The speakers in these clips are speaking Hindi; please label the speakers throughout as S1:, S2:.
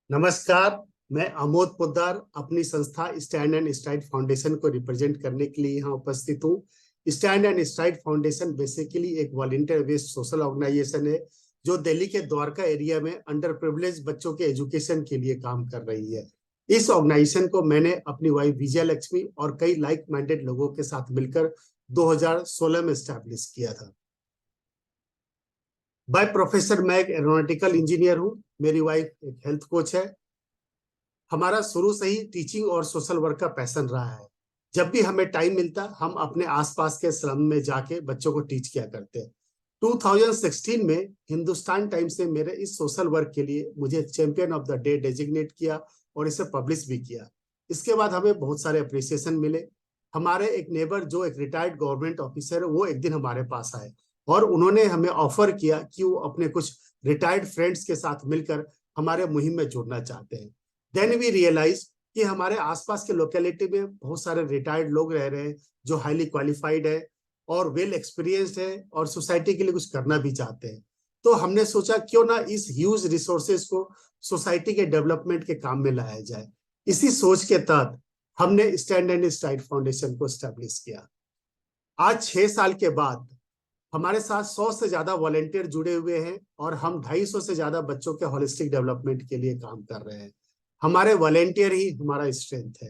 S1: नमस्कार। मैं आमोद पोद्दार अपनी संस्था स्टैंड एंड स्ट्राइड फाउंडेशन को रिप्रेजेंट करने के लिए यहाँ उपस्थित हूँ। Stand and STRIDE foundation basically एक वॉलंटियर बेस्ड सोशल ऑर्गेनाइजेशन है जो दिल्ली के द्वारका एरिया में अंडर प्रिविलेज बच्चों के एजुकेशन के लिए काम कर रही है। इस ऑर्गेनाइजेशन को मैंने अपनी वाइफ विजया लक्ष्मी और कई लाइक माइंडेड लोगों के साथ मिलकर 2016 में स्टैब्लिश किया था। बाय प्रोफेसर मैं एक एरोनॉटिकल इंजीनियर हूँ। मेरी वाइफ एक हेल्थ कोच है। हमारा शुरू से ही टीचिंग और सोशल वर्क का पैशन रहा है। जब भी हमें टाइम मिलता हम अपने आसपास के स्लम में जाके बच्चों को टीच किया करते हैं। 2016 में हिंदुस्तान टाइम्स ने मेरे इस सोशल वर्क के लिए मुझे champion of the day designate किया और इसे पब्लिश भी किया। इसके बाद हमें बहुत सारे अप्रिसिएशन मिले। हमारे एक नेबर जो एक रिटायर्ड गवर्नमेंट ऑफिसर है वो एक दिन हमारे पास आए और उन्होंने हमें ऑफर किया कि वो अपने कुछ रिटायर्ड फ्रेंड्स के साथ मिलकर हमारे मुहिम में जुड़ना चाहते हैं। देन वी रियलाइज कि हमारे आसपास के लोकेलिटी में बहुत सारे रिटायर्ड लोग रह रहे हैं जो हाईली क्वालिफाइड है और वेल एक्सपीरियंस्ड है और सोसाइटी के लिए कुछ करना भी चाहते हैं। तो हमने सोचा क्यों ना इस ह्यूज रिसोर्सेज को सोसाइटी के डेवलपमेंट के काम में लाया जाए। इसी सोच के तहत हमने स्टैंड एंड स्ट्राइड फाउंडेशन को स्टैब्लिश किया। आज 6 साल के बाद हमारे साथ 100 से ज्यादा वॉलेंटियर जुड़े हुए हैं और हम 250 से ज्यादा बच्चों के होलिस्टिक डेवलपमेंट के लिए काम कर रहे हैं। हमारे वॉलेंटियर ही हमारा स्ट्रेंथ है।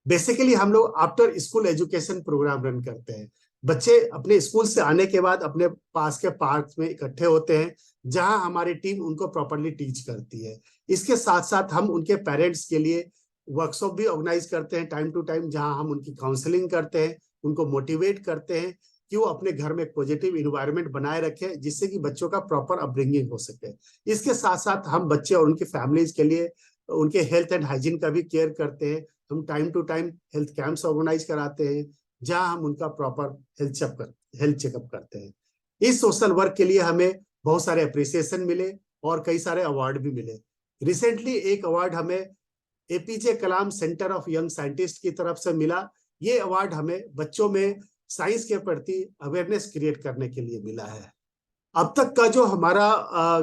S1: बेसिकली हम लोग after school education program run करते हैं। बच्चे अपने स्कूल से आने के बाद अपने पास के पार्क में इकट्ठे होते हैं जहां हमारी टीम उनको प्रॉपरली टीच करती है। इसके साथ साथ हम उनके पेरेंट्स के लिए वर्कशॉप भी ऑर्गेनाइज करते हैं टाइम टू टाइम, जहां हम उनकी काउंसलिंग करते हैं, उनको मोटिवेट करते हैं कि वो अपने घर में एक पॉजिटिव इन्वायरमेंट बनाए रखें जिससे कि बच्चों का प्रॉपर अपब्रिंगिंग हो सके। इसके साथ साथ हम बच्चे और उनकी फैमिलीज के लिए उनके हेल्थ एंड हाइजीन का भी केयर करते हैं। हम time to time health camps organise कराते हैं जहां हम उनका प्रॉपर हेल्थ चेकअप करते हैं। इस सोशल वर्क के लिए हमें बहुत सारे अप्रिसिएशन मिले और कई सारे अवार्ड भी मिले। रिसेंटली एक अवार्ड हमें APJ Kalam centre of young scientist की तरफ से मिला। ये अवार्ड हमें बच्चों में साइंस के प्रति अवेयरनेस क्रिएट करने के लिए मिला है। अब तक का जो हमारा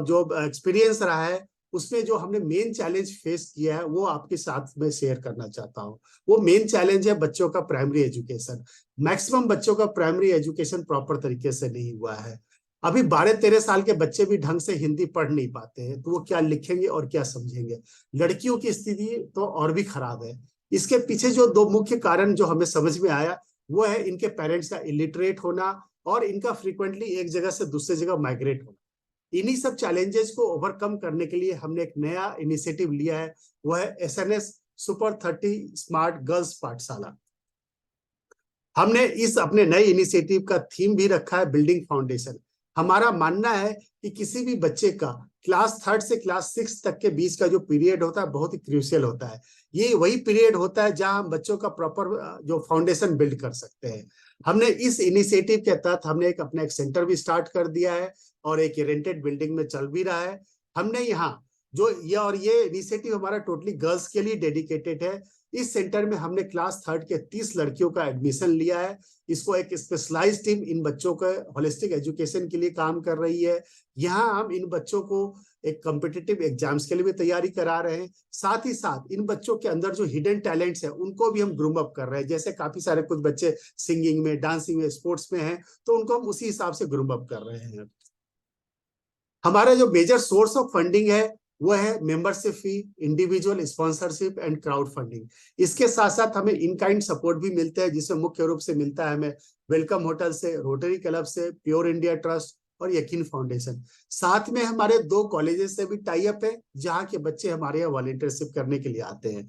S1: जो एक्सपीरियंस रहा है उसमें जो हमने मेन चैलेंज फेस किया है वो आपके साथ में शेयर करना चाहता हूँ। वो मेन चैलेंज है बच्चों का प्राइमरी एजुकेशन। मैक्सिमम बच्चों का प्राइमरी एजुकेशन प्रॉपर तरीके से नहीं हुआ है। अभी 12-13 साल के बच्चे भी ढंग से हिंदी पढ़ नहीं पाते हैं, तो वो क्या लिखेंगे और क्या समझेंगे। लड़कियों की स्थिति तो और भी खराब है। इसके पीछे जो दो मुख्य कारण जो हमें समझ में आया वो है इनके पेरेंट्स का इलिटरेट होना और इनका फ्रीक्वेंटली एक जगह से दूसरी जगह माइग्रेट होना। इन्हीं सब चैलेंजेस को ओवरकम करने के लिए हमने एक नया इनिशिएटिव लिया है, वो है एसएनएस सुपर 30 स्मार्ट गर्ल्स पाठशाला। हमने इस अपने नए इनिशिएटिव का थीम भी रखा है बिल्डिंग फाउंडेशन। हमारा मानना है कि किसी भी बच्चे का क्लास 3 से क्लास 6 तक के बीच का जो पीरियड होता है बहुत ही क्रूशियल होता है। ये वही पीरियड होता है जहां हम बच्चों का प्रॉपर जो फाउंडेशन बिल्ड कर सकते हैं। हमने इस इनिशिएटिव के तहत हमने अपना एक सेंटर भी स्टार्ट कर दिया है और एक रेंटेड बिल्डिंग में चल भी रहा है। हमने यहाँ ये इनिशिएटिव हमारा टोटली गर्ल्स के लिए डेडिकेटेड है। इस सेंटर में हमने क्लास 3 के 30 लड़कियों का एडमिशन लिया है। इसको एक स्पेशलाइज्ड टीम इन बच्चों के होलिस्टिक एजुकेशन के लिए काम कर रही है। यहाँ हम इन बच्चों को एक कॉम्पिटिटिव एग्जाम्स के लिए भी तैयारी करा रहे हैं। साथ ही साथ इन बच्चों के अंदर जो हिडन टैलेंट्स है उनको भी हम ग्रूम अप कर रहे हैं। जैसे काफी सारे कुछ बच्चे सिंगिंग में, डांसिंग में, स्पोर्ट्स में हैं, तो उनको हम उसी हिसाब से ग्रूम अप कर रहे हैं। हमारा जो मेजर सोर्स ऑफ फंडिंग है वो है membership fee, individual sponsorship and crowd funding. इसके साथ साथ हमें इन काइंड सपोर्ट भी मिलते हैं जिसमें मुख्य रूप से मिलता है हमें वेलकम होटल से, रोटरी क्लब से, प्योर इंडिया ट्रस्ट और यकीन फाउंडेशन। साथ में हमारे 2 कॉलेजेस से भी टाई अप है जहाँ के बच्चे हमारे यहाँ वॉलंटियरशिप करने के लिए आते हैं।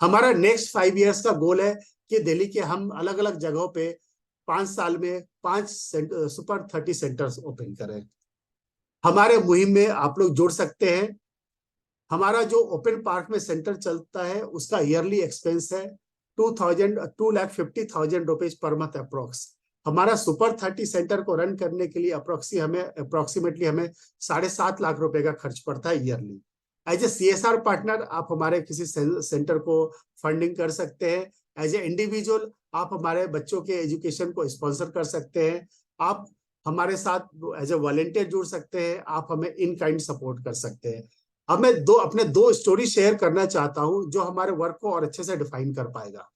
S1: हमारा नेक्स्ट 5 ईयर्स का गोल है कि दिल्ली के हम अलग अलग जगहों पे 5 साल में 5 सुपर 30 सेंटर्स ओपन करें। हमारे मुहिम में आप लोग जुड़ सकते हैं। हमारा जो ओपन पार्क में सेंटर चलता है उसका ईयरली एक्सपेंस है 2,50,000 रुपीज पर मंथ अप्रोक्स। हमारा सुपर 30 सेंटर को रन करने के लिए अप्रोक्सीमेटली हमें 7.5 लाख रुपए का खर्च पड़ता है yearly. As a CSR partner आप हमारे किसी सेंटर को फंडिंग कर सकते हैं। एज ए इंडिविजुअल आप हमारे बच्चों के एजुकेशन को स्पॉन्सर कर सकते हैं। आप हमारे साथ एज ए वॉलेंटियर जुड़ सकते हैं। आप हमें इन काइंड सपोर्ट कर सकते हैं। अब मैं अपने दो स्टोरी शेयर करना चाहता हूं जो हमारे वर्क को और अच्छे से डिफाइन कर पाएगा।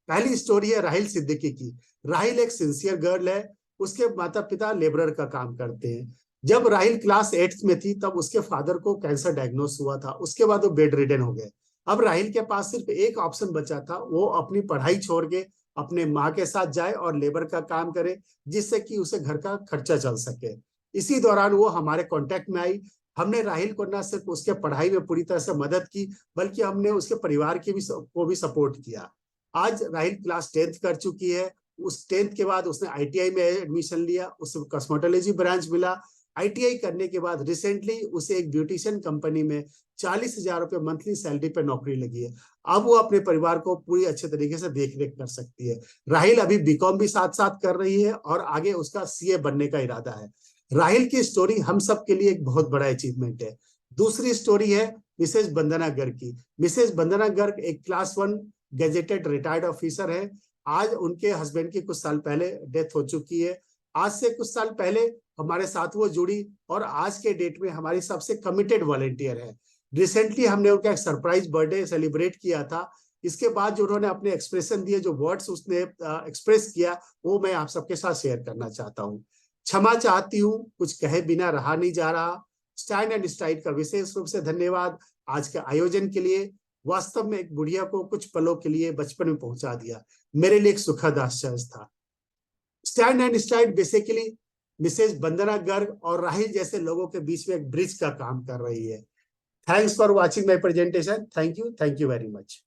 S1: पहली स्टोरी है राहिल सिद्दीकी की। राहिल एक सिंसियर गर्ल है। उसके माता पिता लेबरर का काम करते हैं। जब राहिल क्लास 8th में थी तब उसके फादर को कैंसर डायग्नोस हुआ था। उसके बाद वो बेड रिडन हो गए। अब राहिल के पास सिर्फ एक ऑप्शन बचा था, वो अपनी पढ़ाई छोड़ के अपने माँ के साथ जाए और लेबर का काम करे, जिससे कि उसे घर का खर्चा चल सके। इसी दौरान वो हमारे कांटेक्ट में आई। हमने राहिल को न सिर्फ उसके पढ़ाई में पूरी तरह से मदद की, बल्कि हमने उसके परिवार को भी सपोर्ट किया। आज राहिल क्लास 10th कर चुकी है। उस 10th के बाद उसने आईटीआई में एडमिशन लिया, उसे कॉस्मेटोलॉजी ब्रांच मिला। आईटीआई करने के बाद रिसेंटली उसे एक ब्यूटिशियन कंपनी में 40,000 रुपये मंथली सैलरी पे नौकरी लगी है। अब वो अपने परिवार को पूरी अच्छे तरीके से देख रेख कर सकती है। राहिल अभी बीकॉम भी साथ साथ कर रही है और आगे उसका सीए बनने का इरादा है। राहिल की स्टोरी हम सब के लिए एक बहुत बड़ा अचीवमेंट है। दूसरी स्टोरी है मिसेज वंदना गर्ग की। मिसेज वंदना गर्ग एक क्लास 1 गेजेटेड रिटायर्ड ऑफिसर है। आज उनके हस्बैंड की कुछ साल पहले डेथ हो चुकी है। आज से कुछ साल पहले हमारे साथ वो जुड़ी और आज के डेट में हमारी सबसे कमिटेड वॉलेंटियर है। रिसेंटली हमने उनका एक सरप्राइज बर्थडे सेलिब्रेट किया था। इसके बाद जो उन्होंने अपने एक्सप्रेशन दिए, जो वर्ड्स उसने एक्सप्रेस किया, वो मैं आप सबके साथ शेयर करना चाहता हूँ। क्षमा चाहती हूँ, कुछ कहे बिना रहा नहीं जा रहा। स्टैंड एंड स्ट्राइड का विशेष रूप से धन्यवाद आज के आयोजन के लिए। वास्तव में एक बुढ़िया को कुछ पलों के लिए बचपन में पहुंचा दिया। मेरे लिए एक सुखद आश्चर्य था। Stand and stride basically Mrs Vandana Garg और राहिल जैसे लोगों के बीच में एक ब्रिज का काम कर रही है। Thanks for watching my presentation. Thank you very much.